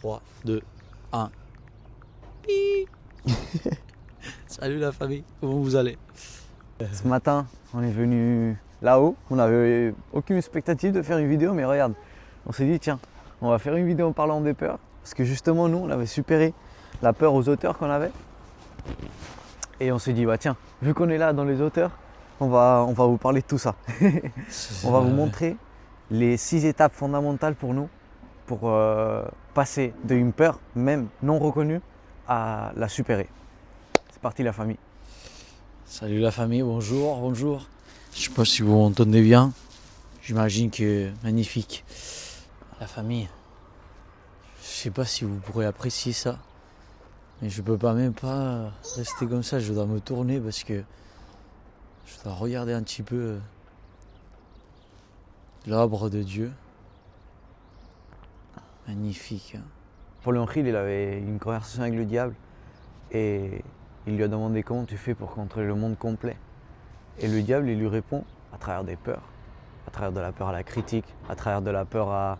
3, 2, 1. Salut la famille, comment vous allez? Ce matin, on est venu là-haut. On n'avait aucune expectative de faire une vidéo, mais regarde, on s'est dit tiens, on va faire une vidéo en parlant des peurs. Parce que justement, nous, on avait supéré la peur aux hauteurs qu'on avait. Et on s'est dit, bah tiens, vu qu'on est là dans les hauteurs, on va vous parler de tout ça. On va vous montrer les 6 étapes fondamentales pour nous, pour passer d'une peur, même non reconnue, à la supérer. C'est parti la famille. Salut la famille, bonjour, bonjour. Je sais pas si vous m'entendez bien. J'imagine que magnifique. La famille. Je sais pas si vous pourrez apprécier ça. Mais je peux pas même pas rester comme ça. Je dois me tourner parce que je dois regarder un petit peu l'arbre de Dieu. Magnifique. Paul Henry, il avait une conversation avec le diable et il lui a demandé comment tu fais pour contrôler le monde complet. Et le diable, il lui répond à travers des peurs, à travers de la peur à la critique, à travers de la peur à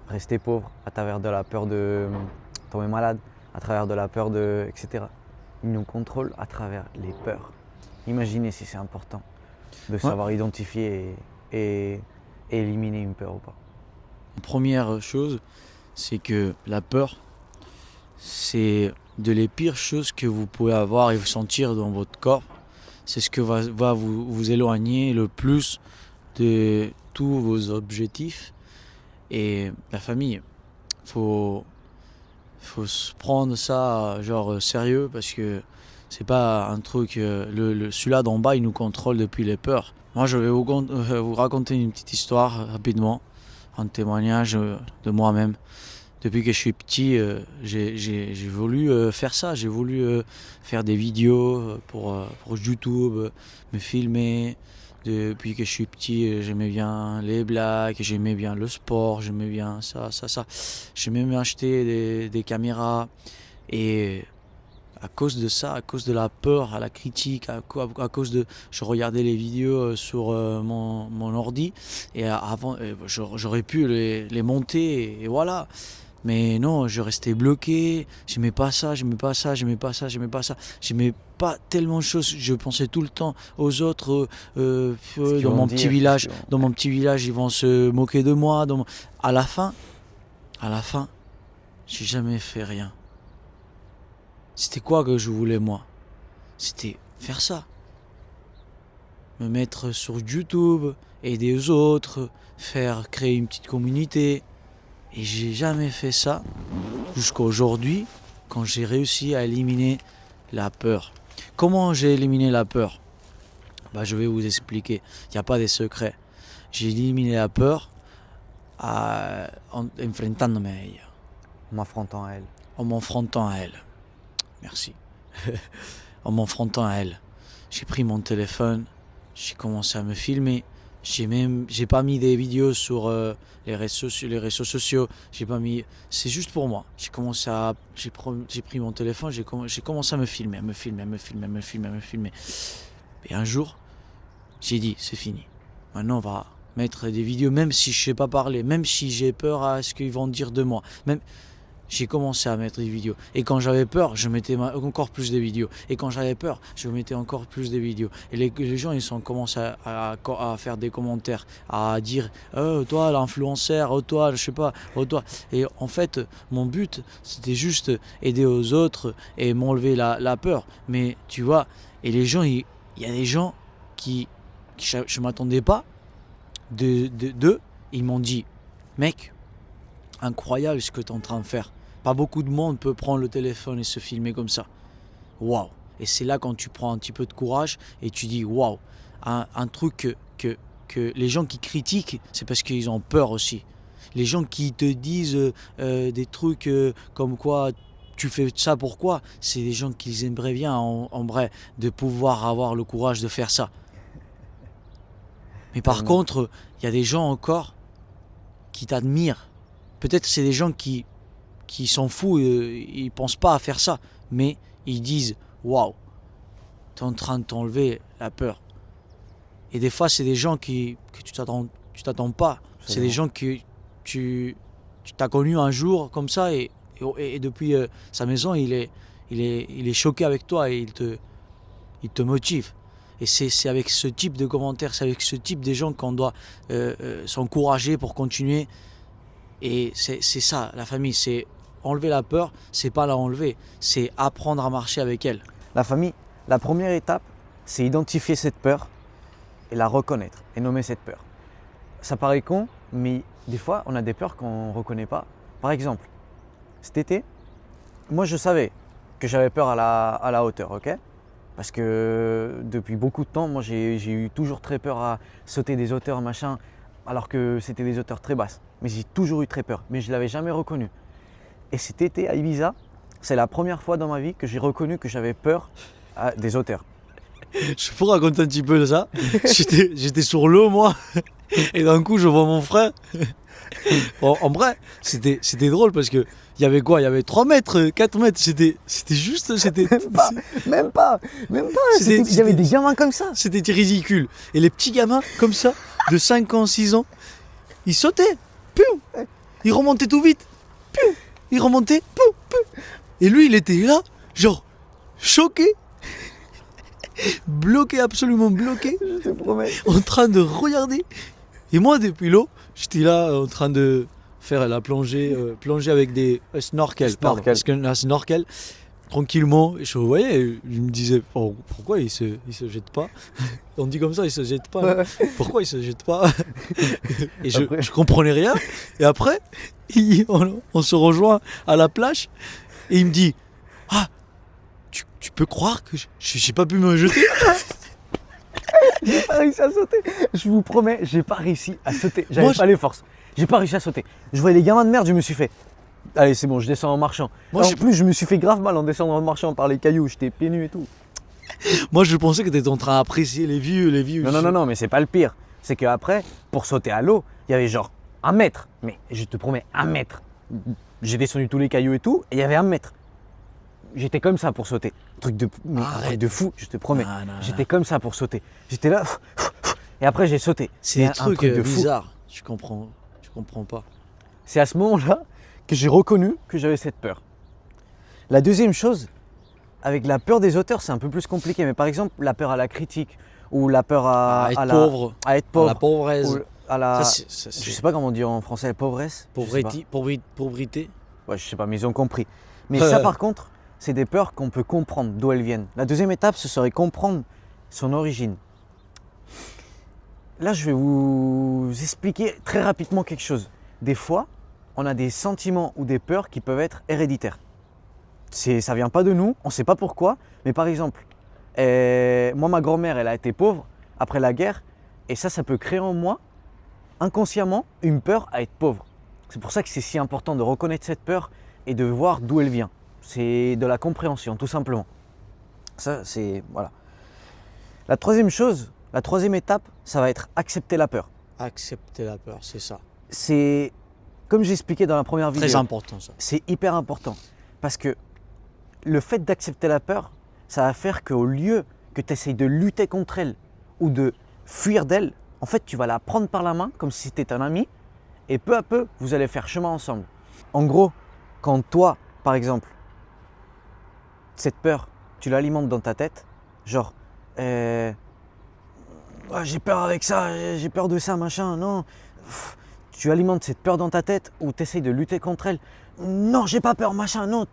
rester pauvre, à travers de la peur de tomber malade, à travers de la peur de... etc. Il nous contrôle à travers les peurs. Imaginez si c'est important de savoir identifier et éliminer une peur ou pas. Première chose, c'est que la peur, c'est de les pires choses que vous pouvez avoir et sentir dans votre corps. C'est ce que va vous éloigner le plus de tous vos objectifs. Et la famille, faut se prendre ça genre sérieux parce que c'est pas un truc. Celui-là d'en bas, il nous contrôle depuis les peurs. Moi, je vais vous raconter une petite histoire rapidement, un témoignage de moi-même. Depuis que je suis petit, j'ai voulu faire ça. J'ai voulu faire des vidéos pour YouTube, me filmer. Depuis que je suis petit, j'aimais bien les blagues, j'aimais bien le sport, j'aimais bien ça. J'aimais même acheter des caméras. Et à cause de ça, à cause de la peur, à la critique, à cause de... Je regardais les vidéos sur mon ordi. Et avant, j'aurais pu les monter et voilà. Mais non, je restais bloqué, j'aimais pas ça. J'aimais pas tellement de choses, je pensais tout le temps aux autres, dans mon petit village. Dans mon petit village, ils vont se moquer de moi. À la fin, j'ai jamais fait rien. C'était quoi que je voulais moi? C'était faire ça. Me mettre sur YouTube, aider les autres, créer une petite communauté. Et j'ai jamais fait ça jusqu'à aujourd'hui, quand j'ai réussi à éliminer la peur. Comment j'ai éliminé la peur? Je vais vous expliquer. Il n'y a pas de secret. J'ai éliminé la peur en enfrentándome a ella. M'affrontant à elle. En m'affrontant à elle. Merci. En m'affrontant à elle. J'ai pris mon téléphone, j'ai commencé à me filmer. J'ai pas mis des vidéos sur les réseaux sociaux. J'ai pas mis. C'est juste pour moi. J'ai pris mon téléphone. J'ai commencé à me filmer. Et un jour, j'ai dit c'est fini. Maintenant on va mettre des vidéos, même si je sais pas parler, même si j'ai peur à ce qu'ils vont dire de moi. Même j'ai commencé à mettre des vidéos. Et quand j'avais peur, je mettais encore plus de vidéos. Et quand j'avais peur, je mettais encore plus de vidéos. Et les gens, ils ont commencé à faire des commentaires, à dire oh, toi, l'influenceur, oh, toi, je sais pas, oh, toi. Et en fait, mon but, c'était juste aider aux autres et m'enlever la peur. Mais tu vois, et les gens, il y a des gens qui je m'attendais pas d'eux. Ils m'ont dit, mec, incroyable ce que tu es en train de faire. Pas beaucoup de monde peut prendre le téléphone et se filmer comme ça. Waouh! Et c'est là quand tu prends un petit peu de courage et tu dis waouh! Un truc que les gens qui critiquent, c'est parce qu'ils ont peur aussi. Les gens qui te disent des trucs comme quoi tu fais ça pourquoi, c'est des gens qui aimeraient bien en vrai de pouvoir avoir le courage de faire ça. Mais par contre, il y a des gens encore qui t'admirent. Peut-être c'est des gens qui s'en foutent, ils pensent pas à faire ça, mais ils disent waouh, t'es en train de t'enlever la peur. Et des fois, c'est des gens que tu t'attends pas. C'est des gens que tu t'as connus un jour comme ça et Et depuis sa maison, il est choqué avec toi et il te motive. Et c'est avec ce type de commentaires, c'est avec ce type de gens qu'on doit s'encourager pour continuer. Et c'est ça, la famille, c'est enlever la peur, c'est pas la enlever, c'est apprendre à marcher avec elle. La famille, la première étape, c'est identifier cette peur et la reconnaître et nommer cette peur. Ça paraît con, mais des fois, on a des peurs qu'on ne reconnaît pas. Par exemple, cet été, moi je savais que j'avais peur à la hauteur, ok? Parce que depuis beaucoup de temps, moi j'ai eu toujours très peur à sauter des hauteurs, machin, alors que c'était des hauteurs très basses. Mais j'ai toujours eu très peur, mais je ne l'avais jamais reconnu. Et cet été à Ibiza, c'est la première fois dans ma vie que j'ai reconnu que j'avais peur des hauteurs. Je peux raconter un petit peu de ça. J'étais sur l'eau, moi, et d'un coup, je vois mon frère. En vrai, c'était drôle parce que il y avait quoi? Il y avait 3 mètres, 4 mètres. C'était juste. Même pas. Il y avait des gamins comme ça. C'était ridicule. Et les petits gamins, comme ça, de 5 ans, 6 ans, ils sautaient. Piou. Ils remontaient tout vite. Piou. Ils remontaient. Piou, piou. Et lui, il était là, genre, choqué. Bloqué, absolument bloqué. Je te promets. En train de regarder. Et moi, depuis l'eau, j'étais là en train de faire la plongée, plonger avec des snorkels. Pardon, parce que la snorkel, tranquillement, je voyais, je me disais, oh, pourquoi il se jette pas? On dit comme ça, il se jette pas. Pourquoi il se jette pas? Et je comprenais rien. Et après, on se rejoint à la plage et il me dit, ah, tu peux croire que j'ai pas pu me jeter? J'ai pas réussi à sauter. Je vous promets, j'ai pas réussi à sauter. J'avais pas les forces. J'ai pas réussi à sauter. Je voyais les gamins de merde, je me suis fait. Allez, c'est bon, je descends en marchant. En plus, je me suis fait grave mal en descendant en marchant par les cailloux. J'étais pieds nus et tout. Moi, je pensais que t'étais en train d'apprécier les vues. Non, mais c'est pas le pire. C'est qu'après, pour sauter à l'eau, il y avait genre 1 mètre. Mais je te promets, 1 mètre. J'ai descendu tous les cailloux et tout, et il y avait 1 mètre. J'étais comme ça pour sauter. Truc de fou, je te promets. J'étais comme ça pour sauter. J'étais là. Et après, j'ai sauté. C'est des trucs bizarres. Je comprends pas. C'est à ce moment-là que j'ai reconnu que j'avais cette peur. La deuxième chose, avec la peur des hauteurs, c'est un peu plus compliqué. Mais par exemple, la peur à la critique ou la peur à être pauvre, à la pauvresse. Je sais pas comment on dit en français, pauvresse. Pauvrité. Ouais, je sais pas, mais ils ont compris. Mais ça, par contre, c'est des peurs qu'on peut comprendre d'où elles viennent. La deuxième étape, ce serait comprendre son origine. Là, je vais vous expliquer très rapidement quelque chose. Des fois, on a des sentiments ou des peurs qui peuvent être héréditaires. Ça vient pas de nous, on ne sait pas pourquoi, mais par exemple, moi, ma grand-mère, elle a été pauvre après la guerre, et ça peut créer en moi, inconsciemment, une peur à être pauvre. C'est pour ça que c'est si important de reconnaître cette peur et de voir d'où elle vient. C'est de la compréhension, tout simplement. Ça, c'est... Voilà. La troisième chose, la troisième étape, ça va être accepter la peur. Accepter la peur, c'est ça. C'est, comme j'expliquais dans la première vidéo, très important ça. C'est hyper important. Parce que le fait d'accepter la peur, ça va faire qu'au lieu que tu essayes de lutter contre elle ou de fuir d'elle, en fait, tu vas la prendre par la main comme si c'était un ami et peu à peu, vous allez faire chemin ensemble. En gros, quand toi, par exemple, cette peur, tu l'alimentes dans ta tête, genre, j'ai peur avec ça, j'ai peur de ça, machin, non. Tu alimentes cette peur dans ta tête ou tu essayes de lutter contre elle. Non, j'ai pas peur, machin, non. En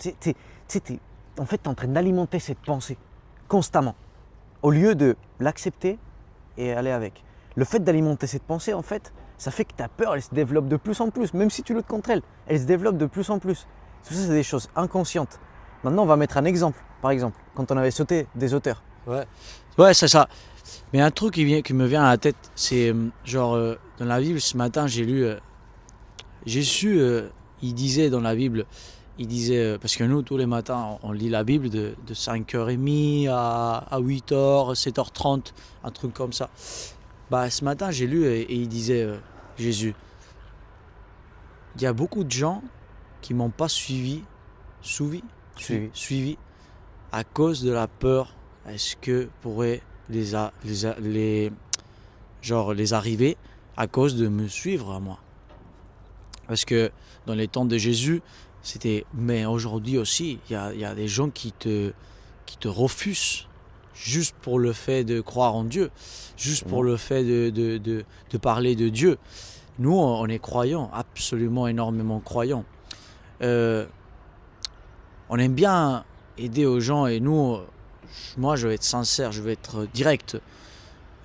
fait, tu es en train d'alimenter cette pensée constamment au lieu de l'accepter et aller avec. Le fait d'alimenter cette pensée, en fait, ça fait que ta peur, elle se développe de plus en plus. Même si tu luttes contre elle, elle se développe de plus en plus. Tout ça, c'est des choses inconscientes. Maintenant, on va mettre un exemple. Par exemple, quand on avait sauté des hauteurs. Ouais, c'est ça. Mais un truc qui me vient à la tête, c'est genre dans la Bible ce matin, j'ai lu Jésus, il disait dans la Bible, il disait, parce que nous tous les matins on lit la Bible de 5h30 à 8h, 7h30, un truc comme ça. Bah ce matin j'ai lu et il disait Jésus, il y a beaucoup de gens qui m'ont pas suivi à cause de la peur. Est-ce que pourrait les arriver à cause de me suivre à moi? Parce que dans les temps de Jésus, Mais aujourd'hui aussi, il y a des gens qui te refusent juste pour le fait de croire en Dieu, juste pour le fait de parler de Dieu. Nous, on est croyants, absolument énormément croyants. On aime bien aider aux gens et nous, moi je vais être sincère, je vais être direct.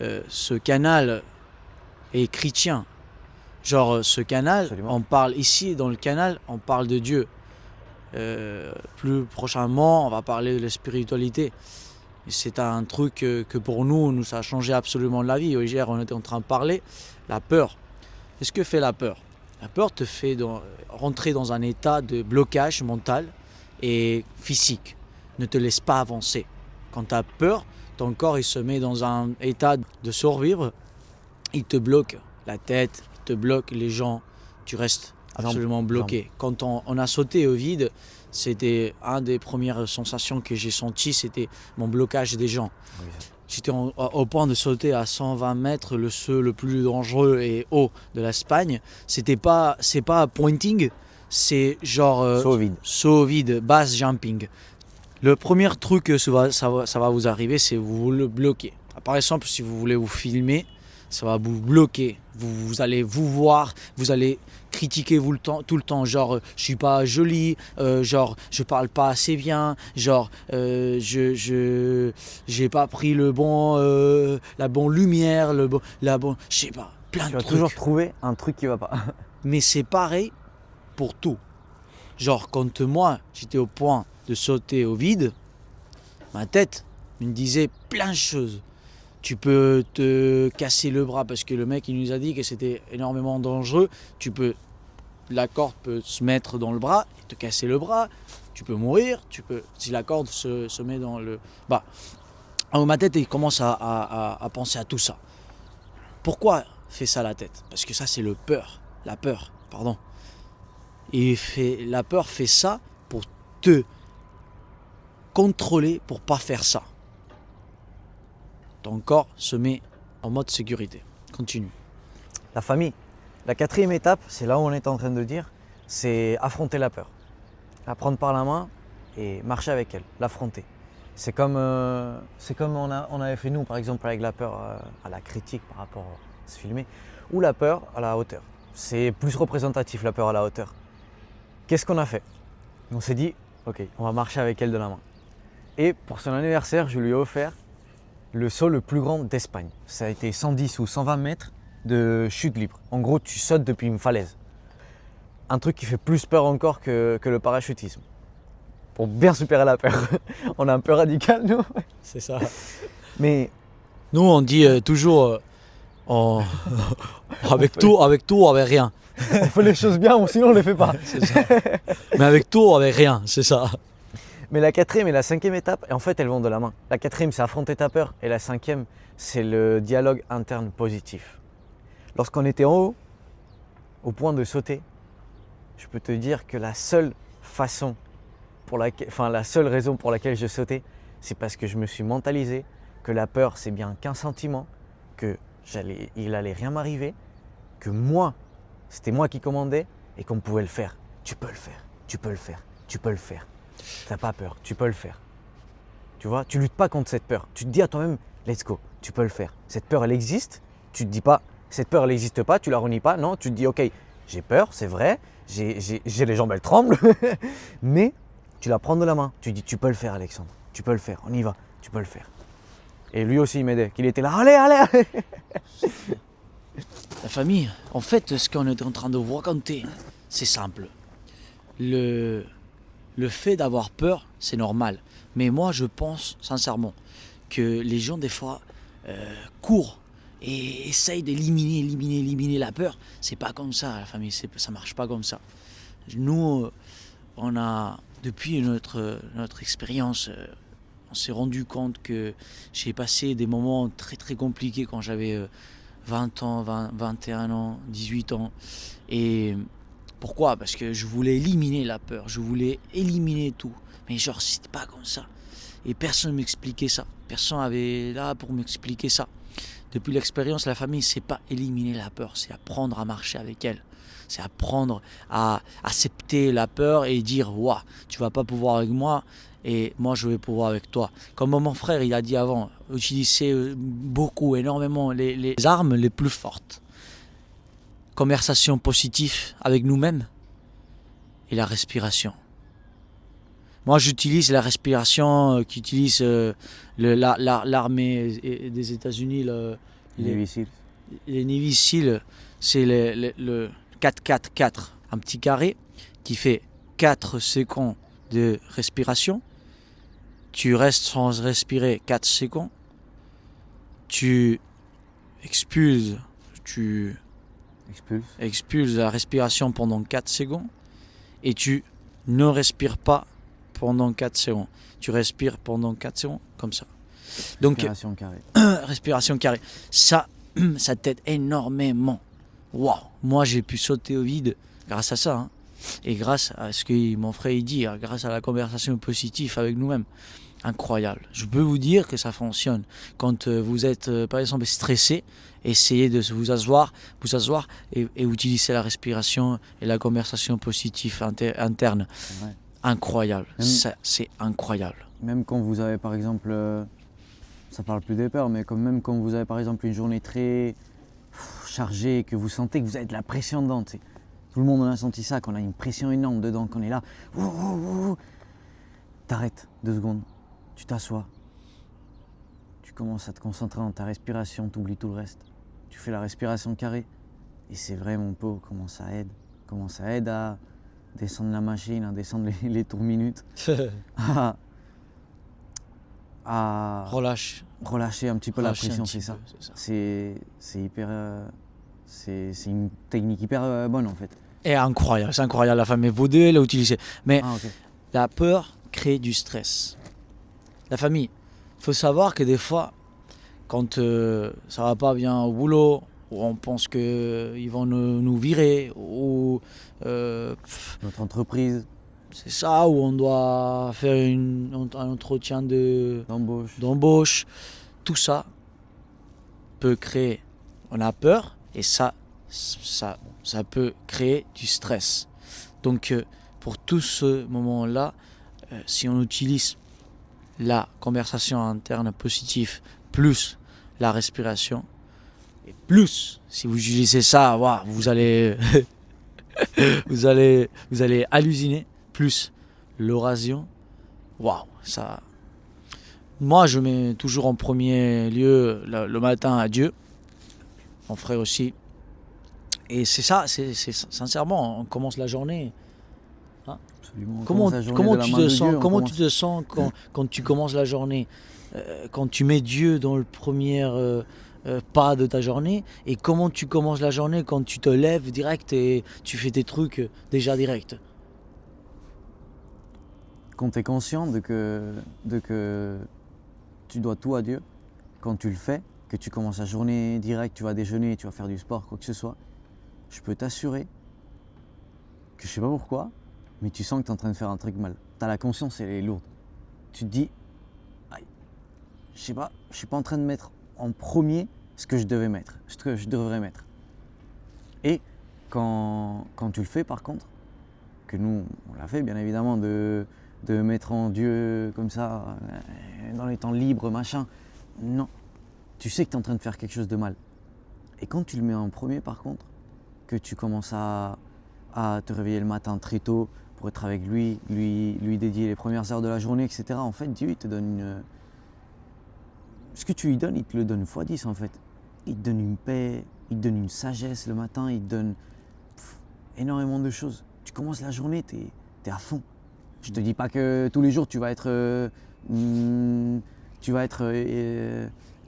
Ce canal est chrétien. Genre ce canal, Absolument. on parle ici dans le canal, on parle de Dieu. Plus prochainement, on va parler de la spiritualité. Et c'est un truc que pour nous, ça a changé absolument la vie. Hier, on était en train de parler, la peur. Qu'est-ce que fait la peur? La peur te fait rentrer dans un état de blocage mental et physique. Ne te laisse pas avancer. Quand tu as peur, ton corps il se met dans un état de survivre. Il te bloque la tête, il te bloque les jambes. Tu restes absolument bloqué. Quand on a sauté au vide, c'était une des premières sensations que j'ai senties, c'était mon blocage des jambes. Oui. J'étais au point de sauter à 120 mètres, le saut le plus dangereux et haut de l'Espagne. C'est pas pointing, c'est genre saut vide, base jumping. Le premier truc que ça va vous arriver, c'est vous le bloquer. Par exemple, si vous voulez vous filmer, ça va vous bloquer. Vous allez vous voir, vous allez critiquer tout le temps, genre je suis pas jolie, genre je parle pas assez bien, genre j'ai pas pris la bonne lumière, je sais pas, plein de trucs. Tu vas toujours trouver un truc qui va pas. Mais c'est pareil pour tout. Genre quand moi j'étais au point de sauter au vide, ma tête me disait plein de choses. Tu peux te casser le bras parce que le mec il nous a dit que c'était énormément dangereux. La corde peut se mettre dans le bras et te casser le bras. Tu peux mourir. Si la corde se met dans le... Alors, ma tête il commence à penser à tout ça. Pourquoi fait ça la tête? Parce que ça c'est la peur, pardon. La peur fait ça pour te contrôler pour pas faire ça. Ton corps se met en mode sécurité. Continue. La famille. La quatrième étape, c'est là où on est en train de dire, c'est affronter la peur. La prendre par la main et marcher avec elle, l'affronter. C'est comme on avait fait nous, par exemple, avec la peur à la critique par rapport à se filmer, ou la peur à la hauteur. C'est plus représentatif, la peur à la hauteur. Qu'est-ce qu'on a fait? On s'est dit, ok, on va marcher avec elle de la main. Et pour son anniversaire, je lui ai offert le saut le plus grand d'Espagne. Ça a été 110 ou 120 mètres de chute libre. En gros, tu sautes depuis une falaise. Un truc qui fait plus peur encore que le parachutisme. Pour bien supérer la peur. On est un peu radical, nous. C'est ça. Mais nous, on dit toujours avec tout, avec rien. On fait les choses bien ou sinon on ne les fait pas. C'est ça. Mais avec tout, avec rien, c'est ça. Mais la quatrième et la cinquième étape, en fait, elles vont de la main. La quatrième, c'est affronter ta peur. Et la cinquième, c'est le dialogue interne positif. Lorsqu'on était en haut, au point de sauter, je peux te dire que la seule raison pour laquelle je sautais, c'est parce que je me suis mentalisé que la peur, c'est bien qu'un sentiment, qu'il allait rien m'arriver, que c'était moi qui commandais et qu'on pouvait le faire. Tu peux le faire, tu peux le faire, tu peux le faire. T'as pas peur, tu peux le faire. Tu vois, tu luttes pas contre cette peur. Tu te dis à toi-même, let's go, tu peux le faire. Cette peur, elle existe. Tu te dis pas, cette peur, elle n'existe pas, tu la renies pas. Non, tu te dis, ok, j'ai peur, c'est vrai, j'ai les jambes, elles tremblent. Mais tu la prends de la main. Tu dis, tu peux le faire, Alexandre. Tu peux le faire, on y va, tu peux le faire. Et lui aussi, il m'aidait, qu'il était là, allez, allez, allez. La famille, en fait, ce qu'on est en train de vous raconter, c'est simple. Le fait d'avoir peur, c'est normal. Mais moi, je pense sincèrement que les gens, des fois, courent et essayent d'éliminer la peur. C'est pas comme ça, la famille. Ça marche pas comme ça. Nous, on a, depuis notre expérience, on s'est rendu compte que j'ai passé des moments très très compliqués quand j'avais 20 ans, 21 ans, 18 ans. Et pourquoi? Parce que je voulais éliminer la peur, je voulais éliminer tout. Mais genre, c'était pas comme ça. Et personne ne m'expliquait ça. Personne n'avait là pour m'expliquer ça. Depuis l'expérience, la famille, c'est pas éliminer la peur, c'est apprendre à marcher avec elle. C'est apprendre à accepter la peur et dire, ouah, tu vas pas pouvoir avec moi et moi je vais pouvoir avec toi. Comme mon frère, il a dit avant, utiliser beaucoup, énormément les armes les plus fortes. Conversation positive avec nous-mêmes et la respiration. Moi, j'utilise la respiration qu'utilise l'armée des États-Unis, les Navy Seals. C'est le 4-4-4, un petit carré qui fait 4 secondes de respiration. Tu restes sans respirer 4 secondes. Tu expulses la respiration pendant 4 secondes. Et tu ne respires pas pendant 4 secondes. Tu respires pendant 4 secondes, comme ça. Donc, Respiration carrée. Respiration carrée. Ça t'aide énormément. Waouh! Moi, j'ai pu sauter au vide grâce à ça. Hein. Et grâce à ce que mon frère dit, grâce à la conversation positive avec nous-mêmes. Incroyable. Je peux vous dire que ça fonctionne. Quand vous êtes, par exemple, stressé, essayez de vous asseoir et utiliser la respiration et la conversation positive interne. Ouais. Incroyable. C'est incroyable. Même quand vous avez, par exemple, ça parle plus des peurs, mais même quand vous avez, par exemple, une journée très chargée, que vous sentez que vous avez de la pression dedans, tu sais. Tout le monde en a senti ça, qu'on a une pression énorme dedans, qu'on est là. T'arrêtes 2 secondes. Tu t'assois, tu commences à te concentrer dans ta respiration, tu oublies tout le reste. Tu fais la respiration carrée et c'est vrai mon pot, comment ça aide à descendre la machine, à descendre les tours minutes, à relâcher un petit peu la pression, c'est ça. C'est hyper, c'est une technique hyper bonne en fait. Et incroyable, c'est incroyable, la famille vous deux l'a utilisé. Mais okay. La peur crée du stress. La famille, il faut savoir que des fois, quand ça va pas bien au boulot, ou on pense qu'ils vont nous virer, ou notre entreprise, c'est ça, où on doit faire un entretien d'embauche, tout ça peut créer, on a peur, et ça peut créer du stress. Donc pour tout ce moment-là, si on utilise la conversation interne positive plus la respiration, et plus si vous utilisez ça, wow, vous allez vous allez halluciner, plus l'oration, waouh, ça. Moi, je mets toujours en premier lieu le matin à Dieu, mon frère aussi, et c'est ça, c'est sincèrement, on commence la journée. Comment tu te sens quand tu commences la journée, quand tu mets Dieu dans le premier pas de ta journée, et comment tu commences la journée quand tu te lèves direct et tu fais tes trucs déjà direct. Quand tu es conscient de que tu dois tout à Dieu, quand tu le fais, que tu commences la journée direct, tu vas déjeuner, tu vas faire du sport, quoi que ce soit, je peux t'assurer que je sais pas pourquoi, mais tu sens que tu es en train de faire un truc mal. Tu as la conscience, elle est lourde. Tu te dis, aïe, je sais pas, je suis pas en train de mettre en premier ce que je devrais mettre. Et quand tu le fais par contre, que nous on l'a fait bien évidemment, de mettre en Dieu comme ça, dans les temps libres, machin, non. Tu sais que tu es en train de faire quelque chose de mal. Et quand tu le mets en premier par contre, que tu commences à te réveiller le matin très tôt, pour être avec lui dédier les premières heures de la journée, etc. En fait, Dieu, il te donne ce que tu lui donnes, il te le donne x10 en fait. Il te donne une paix, il te donne une sagesse le matin, il te donne énormément de choses. Tu commences la journée, t'es à fond. Je te dis pas que tous les jours tu vas être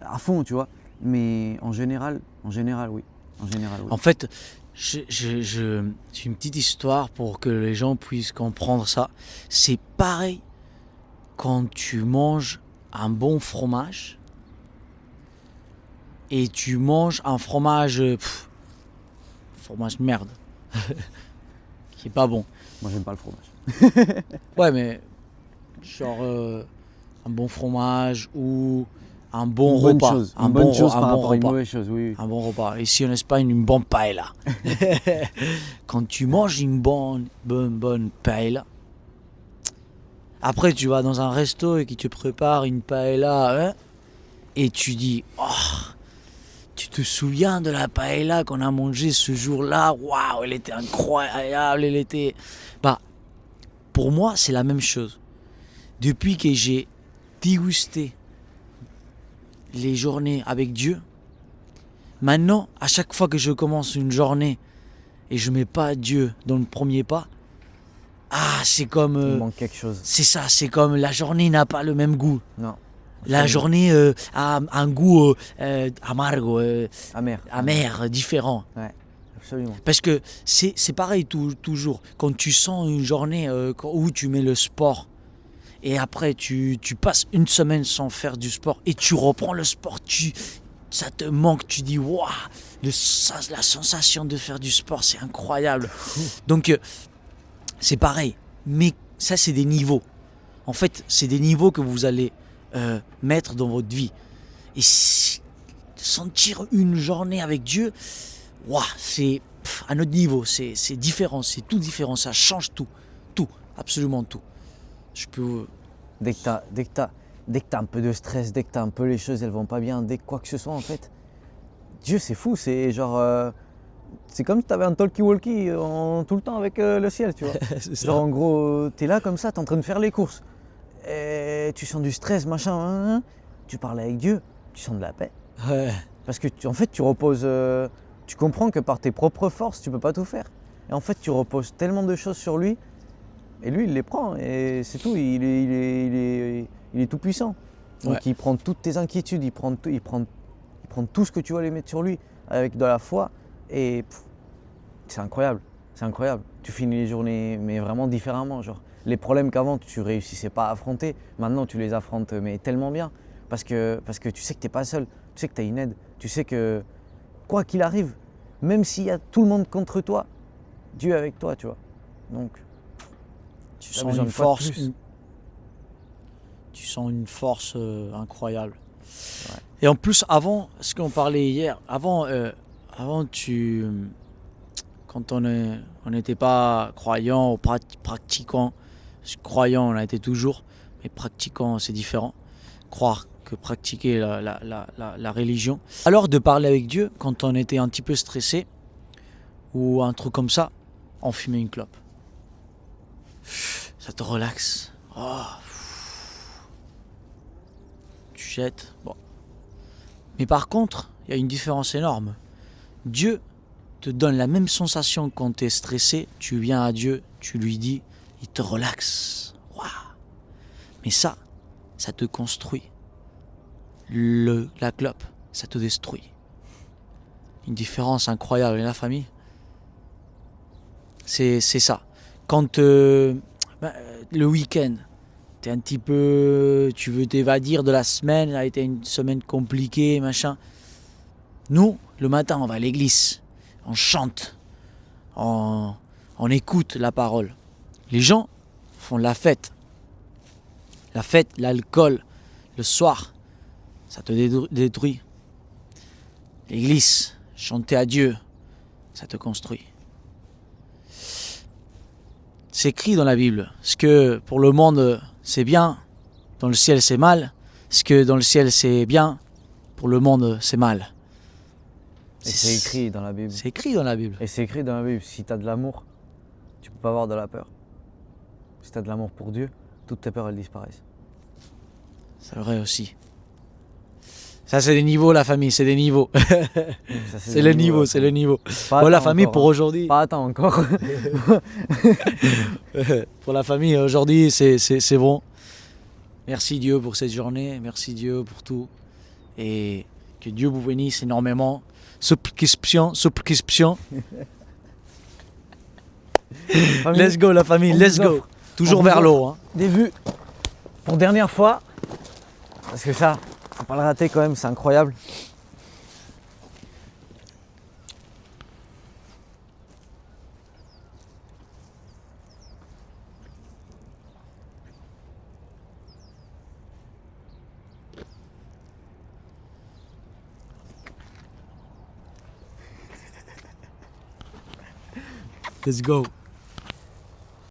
à fond, tu vois. Mais en général, oui. En fait, j'ai une petite histoire pour que les gens puissent comprendre ça. C'est pareil quand tu manges un bon fromage et tu manges un fromage, fromage de merde, qui est pas bon. Moi, j'aime pas le fromage. Ouais, mais genre un bon fromage ou un bon Une bonne repas. chose. Un Une bon, bonne chose un par bon rapport à une repas. mauvaise chose, oui. Un bon repas. Ici en Espagne, une bonne paella. Quand tu manges une bonne paella, après tu vas dans un resto et qui te prépare une paella, hein, et tu dis, oh, tu te souviens de la paella qu'on a mangée ce jour-là? Waouh, elle était incroyable, elle était... Bah, pour moi, c'est la même chose. Depuis que j'ai dégusté les journées avec Dieu, maintenant, à chaque fois que je commence une journée et je mets pas Dieu dans le premier pas, c'est comme... Il manque quelque chose. c'est ça, c'est comme la journée n'a pas le même goût. Non. La Absolument. journée a un goût amargo, Amer. différent. Ouais, absolument. Parce que c'est pareil toujours. Quand tu sens une journée où tu mets le sport et après tu passes une semaine sans faire du sport et tu reprends le sport, ça te manque, tu dis waouh, la sensation de faire du sport, c'est incroyable. Donc c'est pareil, mais ça c'est des niveaux. En fait, c'est des niveaux que vous allez mettre dans votre vie. Et sentir une journée avec Dieu, waouh, c'est à notre niveau, c'est différent, c'est tout différent, ça change tout, absolument tout. Je peux... Dès que t'as un peu de stress, dès que t'as un peu les choses, elles vont pas bien, dès que quoi que ce soit en fait. Dieu, c'est fou, c'est genre... c'est comme si t'avais un talkie-walkie tout le temps avec le ciel, tu vois. c'est ça. Genre en gros, t'es là comme ça, t'es en train de faire les courses. Et tu sens du stress, machin, tu parles avec Dieu, tu sens de la paix. Ouais. Parce que en fait, tu reposes... tu comprends que par tes propres forces, tu peux pas tout faire. Et en fait, tu reposes tellement de choses sur lui. Et lui, il les prend. Et c'est tout. Il est tout puissant. Donc Ouais. il prend toutes tes inquiétudes. Il prend tout ce que tu vas les mettre sur lui avec de la foi. Et c'est incroyable. C'est incroyable. Tu finis les journées, mais vraiment différemment. Genre, les problèmes qu'avant, tu réussissais pas à affronter. Maintenant, tu les affrontes, mais tellement bien. Parce que tu sais que tu n'es pas seul. Tu sais que tu as une aide. Tu sais que quoi qu'il arrive, même s'il y a tout le monde contre toi, Dieu est avec toi, tu vois. Donc, Tu t'as sens besoin une de quoi de force, plus. tu sens une force incroyable. Ouais. Et en plus, avant, ce qu'on parlait hier, avant quand on n'était pas croyant ou pratiquant, croyant on a été toujours, mais pratiquant c'est différent. Croire que pratiquer la religion. Alors de parler avec Dieu quand on était un petit peu stressé ou un truc comme ça, on fumait une clope. Ça te relaxe. Oh. Tu jettes. Bon. Mais par contre, il y a une différence énorme. Dieu te donne la même sensation quand tu es stressé. Tu viens à Dieu, tu lui dis, il te relaxe. Waouh. Mais ça te construit. La clope, ça te détruit. Une différence incroyable. Et la famille, c'est ça. Quand le week-end, t'es un petit peu, tu veux t'évadir de la semaine, ça a été une semaine compliquée, machin. Nous, le matin, on va à l'église, on chante, on écoute la parole. Les gens font la fête. La fête, l'alcool, le soir, ça te détruit. L'église, chanter à Dieu, ça te construit. C'est écrit dans la Bible. Ce que pour le monde c'est bien, dans le ciel c'est mal. Ce que dans le ciel c'est bien, pour le monde c'est mal. Et c'est écrit dans la Bible. C'est écrit dans la Bible. Et c'est écrit dans la Bible. Si tu as de l'amour, tu peux pas avoir de la peur. Si tu as de l'amour pour Dieu, toutes tes peurs elles disparaissent. C'est vrai aussi. Ça c'est des niveaux la famille, c'est des niveaux. Ça, c'est le niveau, c'est le niveau. Pas Bon la attends famille encore, pour hein. aujourd'hui. Pas attends encore. Pour la famille aujourd'hui c'est bon. Merci Dieu pour cette journée, merci Dieu pour tout. Et que Dieu vous bénisse énormément. Subscription. Let's go la famille, on let's vous go. offre- Toujours on vers vous l'eau. Hein. Des vues pour dernière fois. Parce que ça, faut pas le rater quand même, c'est incroyable. Let's go.